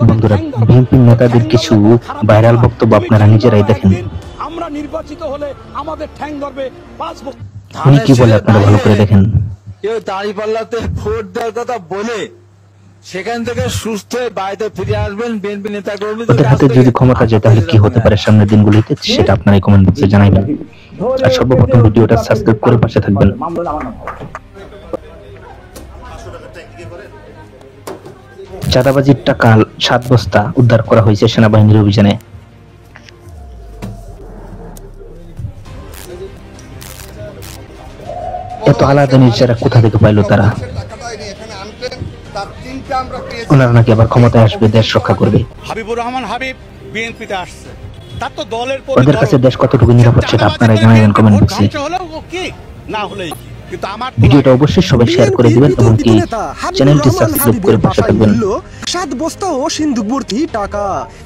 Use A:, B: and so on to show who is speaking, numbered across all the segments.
A: বন্ধুরা, বিএনপি নেতাদের কিছু ভাইরাল বক্তব্য আপনারা নিজেরাই দেখেন।
B: আমরা নির্বাচিত হলে আমাদের ঠ্যাং ধরবে 5 বছর।
A: উনি কি বলে আপনারা ভালো করে দেখেন।
C: কেউ দাঁড়িপাল্লাতে ভোট দেওয়ার কথা বলে সেখান থেকে সুস্থ হয়ে বাড়িতে ফিরে আসবেন বিএনপি নেতা কর্মী।
A: ওদের হাতে যদি ক্ষমতা যায় তাহলে কি হতে পারে সামনের দিনগুলিতে, সেটা আপনারা কমেন্ট বক্সে জানাবেন। আর সর্বপ্রথম ভিডিওটা সাবস্ক্রাইব করে পাশে থাকবেন। চাঁদাবাজির টাকা 7 বস্তা উদ্ধার করা হয়েছে সেনাবাহিনীর অভিযানে। এত আলাদা নির্যারা কোথা থেকে পাইলো তারা? ওনারা নাকি আবার ক্ষমতায় আসবে, দেশ রক্ষা করবে।
B: হাবিবুর রহমান হাবিব বিএনপিতে আসছে, তার তো দলের
A: ওদের কাছে দেশ কতটুকু নিরাপদ সেটা আপনারা জানাবেন কমেন্ট বক্সে।
B: না হলেই কিন্তু আমার
A: ভিডিওটা অবশ্যই সবাই শেয়ার করে দিবেন এবং কি চ্যানেলটি সাবস্ক্রাইব করে পাশে থাকবেন।
D: 7 বস্তা ও সিন্দুক ভর্তি টাকা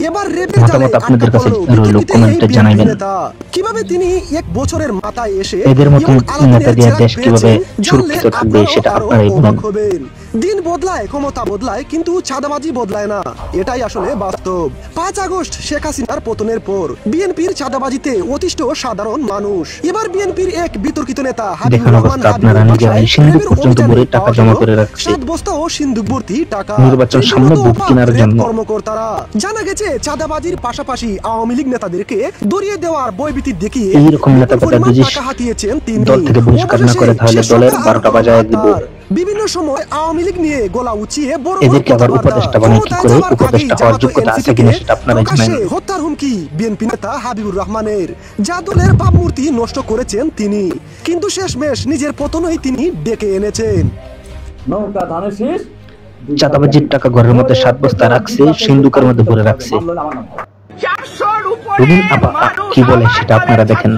D: এবার রেডের
A: মতামত আপনাদের কাছে রইল, কমেন্টে জানাবেন।
D: কিভাবে তিনি 1 বছরের মাথায় এসে
A: এদের মতো নেতা দিয়ে দেশ কিভাবে সুরক্ষিত থাকবে সেটা আপনারাই বলেন।
D: দিন বদলায়, ক্ষমতা বদলায়, কিন্তু চাঁদাবাজি বদলায় না, এটাই আসলে বাস্তব। 5 আগস্ট শেখ হাসিনার পতনের পর বিএনপির চাঁদাবাজিতে অতিষ্ঠ সাধারণ মানুষ। এবার বিএনপির এক বিতর্কিত নেতা হাবিবুর রহমান
A: আপনারা নিজেরাই সিন্দুক পর্যন্ত ভরে টাকা জমা করে রাখছে।
D: 7 বস্তা ও সিন্দুক ভর্তি টাকা
A: নির্বাচন সামনে ভোট কেনার জন্য।
D: কর্মকর্তারা জানা গেছে চাঁদাবাজির পাশাপাশি আওয়ামী লীগ নেতাদেরকে দড়িয়ে দেওয়ার বয়ভীতি দেখিয়ে
A: এইরকম নেতা টাকা
D: হাতিয়েছেন তিনি।
A: দল থেকে বহিষ্কার না করে তাহলে দলের 12টা বাজায় দিব।
D: বিভিন্ন সময় আওয়ামী লীগ নিয়ে গলা উঁচিয়ে বড়
A: এদেরকে আবার উপদেষ্টা বানায় কি করে? উপদেষ্টা হওয়ার যোগ্যতা আছে কিনা সেটা আপনারা জানেন।
D: হত্যার হুমকি বিএনপি নেতা হাবিবুর রহমানের, যা দলের ভাবমূর্তি নষ্ট করেছেন তিনি, কিন্তু শেষমেশ নিজের পতনই তিনি ডেকে এনেছেন।
E: নৌকা ধানের শীষ
A: চাঁদাবাজির টাকা ঘরের মধ্যে 7 বস্তা রাখছে, সিন্দুকের মধ্যে ভরে রাখছে। কি বলে সেটা আপনারা দেখেন।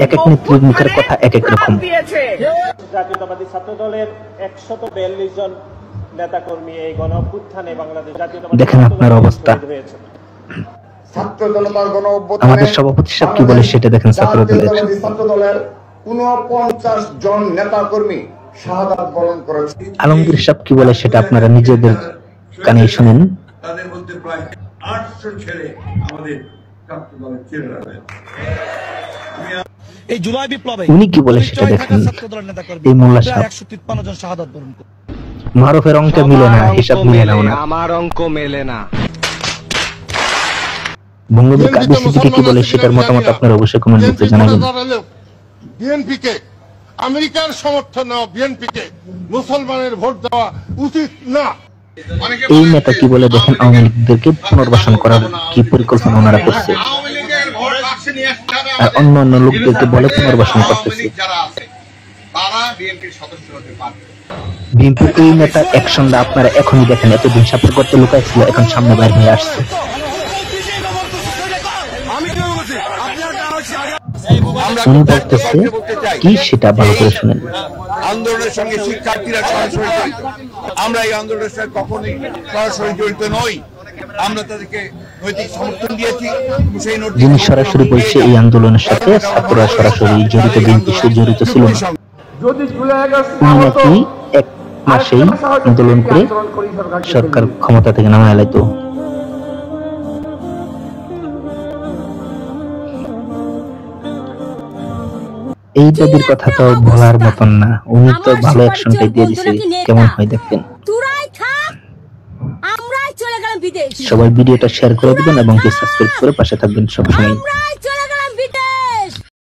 A: এক এক নেত্রীর মুখের কথা এক এক রকম।
F: জাতীয়তাবাদী ছাত্র দলের 142 জন নেতা কর্মী এই গণঅভ্যুত্থানে বাংলাদেশ জাতীয়তাবাদী
A: দেখেন আপনার অবস্থা।
G: ছাত্র জনতার গণঅভ্যুত্থানে
A: আমাদের সভাপতি সাহেব কি বলে সেটা দেখেন। ছাত্র দলের
G: 49 জন নেতা কর্মী শাহাদাত বরণ করেছে।
A: আলমগীর সাহেব কি বলে সেটা আপনারা নিজেদের কানে শুনেন।
H: তাদের মধ্যে প্রায় 800 ছেলে আমাদের ছাত্র দলের ছেলেরা রয়েছে।
B: এই জুলাই বিপ্লবে
A: উনি কি বলে সেটা দেখেন। এই মোল্লা সাহেব
B: 153 জন শাহাদাত বরণ করে।
A: মারুফের অঙ্ক মিলে না, হিসাব মিলে না।
C: আমার অঙ্ক মেলে না।
A: বঙ্গবন্ধু কাদের সিদ্দিকী কি বলে সেটার মতামত আপনারা অবশ্যই কমেন্ট বক্সে জানাবেন।
G: বিএনপিকে আমেরিকার সমর্থন নেওয়া, বিএনপিকে মুসলমানের ভোট দেওয়া উচিত না।
A: এই নেতা কি বলে দেখেন। আওয়ামী লীগদেরকে পুনর্বাসন করার কি পরিকল্পনা ওনারা করছে, আর অন্য অন্য লোকদেরকে বলে পুনর্বাসন করতেছে। বিএনপির এই নেতার অ্যাকশনটা আপনারা এখনই দেখেন। এতদিন সাপোর্ট করতে লুকাই ছিল, এখন সামনে বাইর হয়ে আসছে। উনি বলতেছে কি সেটা ভালো করে শুনেন।
H: আন্দোলনের সঙ্গে শিক্ষার্থীরা সরাসরি জড়িত। আমরা এই আন্দোলনের সঙ্গে কখনোই সরাসরি জড়িত নই। আমরা তাদেরকে নৈতিক সমর্থন দিয়েছি।
A: যিনি সরাসরি বলছে এই আন্দোলনের সাথে ছাত্ররা সরাসরি জড়িত, বিএনপি জড়িত ছিল না। উনি নাকি 1 মাসেই আন্দোলন করে সরকার ক্ষমতা থেকে নামায় লাইতো। এই দাদির কথা তো বলার মতন না। উনি তো ভালো অ্যাকশনটাই দিয়ে দিছে। কেমন হয় দেখবেন। সবাই ভিডিওটা শেয়ার করে দিবেন এবং সাবস্ক্রাইব করে পাশে থাকবেন সবসময়।